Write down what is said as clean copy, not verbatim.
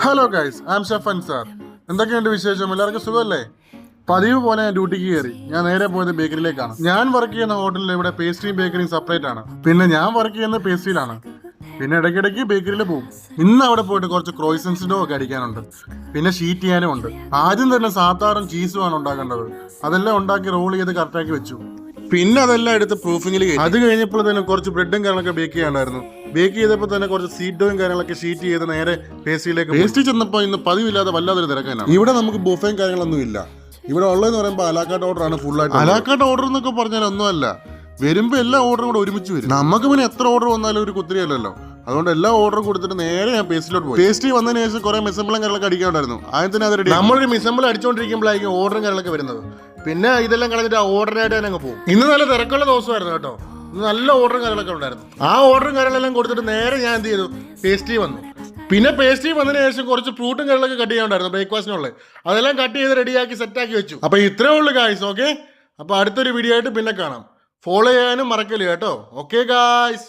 Hello guys, I am chef Ansar. എന്തൊക്കെയുണ്ട് വിശേഷം? എല്ലാവർക്കും സുഖമല്ലേ? പതിവ് പോലെ ഞാൻ ഡ്യൂട്ടിക്ക് കയറി. ഞാൻ നേരെ പോയത് ബേക്കറിയിലേക്കാണ്. ഞാൻ വർക്ക് ചെയ്യുന്ന ഹോട്ടലിൽ ഇവിടെ പേസ്ട്രിയും ബേക്കറിയും സെപ്പറേറ്റ് ആണ്. പിന്നെ ഞാൻ വർക്ക് ചെയ്യുന്നത് പേസ്ട്രിയിലാണ്. പിന്നെ ഇടയ്ക്കിടയ്ക്ക് ബേക്കറിയിൽ പോകും. ഇന്ന് അവിടെ പോയിട്ട് കുറച്ച് ക്രോയിസൻസിൻ്റെ ഒക്കെ അടിക്കാനുണ്ട്. പിന്നെ ഷീറ്റ് ചെയ്യാനും ഉണ്ട്. ആദ്യം തന്നെ സാത്താറും ചീസുമാണ് ഉണ്ടാക്കേണ്ടത്. അതെല്ലാം ഉണ്ടാക്കി റോൾ ചെയ്ത് കറക്റ്റാക്കി വെച്ചു. പിന്നെ അതെല്ലാം എടുത്ത് പ്രൂഫിങ്ങിൽ കയറ്റി. അത് കഴിഞ്ഞപ്പോൾ തന്നെ കുറച്ച് ബ്രെഡും കാര്യങ്ങളൊക്കെ ബേക്ക് ചെയ്യാണ്ടായിരുന്നു. ബേക്ക് ചെയ്തപ്പോൾ തന്നെ കുറച്ച് സീഡോയും കാര്യങ്ങളൊക്കെ ഷീറ്റ് ചെയ്ത് നേരെ പേസ്ട്രിയിലേക്ക്. പേസ്ട്രി ചെന്നപ്പോൾ ഇന്ന് പതിവില്ലാതെ വല്ലാതൊരു തിരക്കാനാണ്. ഇവിടെ നമുക്ക് ബുഫയും കാര്യങ്ങളൊന്നും ഇല്ല. ഇവിടെ ഉള്ളതെന്ന് പറയുമ്പോൾ അലാക്കാട്ട് ഓർഡർ ആണ് ഫുള്ളായിട്ട്. അലാക്കാട്ട് ഓർഡർ എന്നൊക്കെ പറഞ്ഞാൽ ഒന്നുമല്ല, വരുമ്പോൾ എല്ലാ ഓർഡറും കൂടെ ഒരുമിച്ച് വരും. നമുക്ക് പിന്നെ എത്ര ഓർഡർ വന്നാലും ഒരു കുത്തിരിയല്ലല്ലോ. അതുകൊണ്ട് എല്ലാ ഓർഡറും കൊടുത്തിട്ട് നേരെ ഞാൻ പേസ്ട്രിയിലോട്ട് പോയി. പേസ്ട്രി വന്നതിന് ശേഷം കുറെ മിസംബിളും കാര്യങ്ങളൊക്കെ അടിക്കാണ്ടായിരുന്നു. ആദ്യം തന്നെ അത് റെഡി. നമ്മളൊരു മിസംബിൾ അടിച്ചുകൊണ്ടിരിക്കുമ്പോഴായിരിക്കും ഓർഡറും കാര്യങ്ങളൊക്കെ വരുന്നത്. പിന്നെ ഇതെല്ലാം കളഞ്ഞിട്ട് ആ ഓർഡറായിട്ട് തന്നെ അങ്ങ് പോകും. ഇന്ന് നല്ല തിരക്കുള്ള ദിവസമായിരുന്നു കേട്ടോ. ഇന്ന് നല്ല ഓർഡറും കാര്യങ്ങളൊക്കെ ഉണ്ടായിരുന്നു. ആ ഓർഡറും കാര്യങ്ങളെല്ലാം കൊടുത്തിട്ട് നേരെ ഞാൻ എന്ത് ചെയ്തു, പേസ്ട്രി വന്നു. പിന്നെ പേസ്ട്രി വന്നതിന് ശേഷം കുറച്ച് ഫ്രൂട്ടും കാര്യങ്ങളൊക്കെ കട്ട് ചെയ്യാനുണ്ടായിരുന്നു ബ്രേക്ക്ഫാസ്റ്റിനുള്ളത്. അതെല്ലാം കട്ട് ചെയ്ത് റെഡിയാക്കി സെറ്റാക്കി വെച്ചു. അപ്പോൾ ഇത്രേ ഉള്ളൂ ഗായ്സ്. ഓക്കെ, അപ്പോൾ അടുത്തൊരു വീഡിയോ ആയിട്ട് പിന്നെ കാണാം. ഫോളോ ചെയ്യാനും മറക്കല്ലേ കേട്ടോ. Okay guys.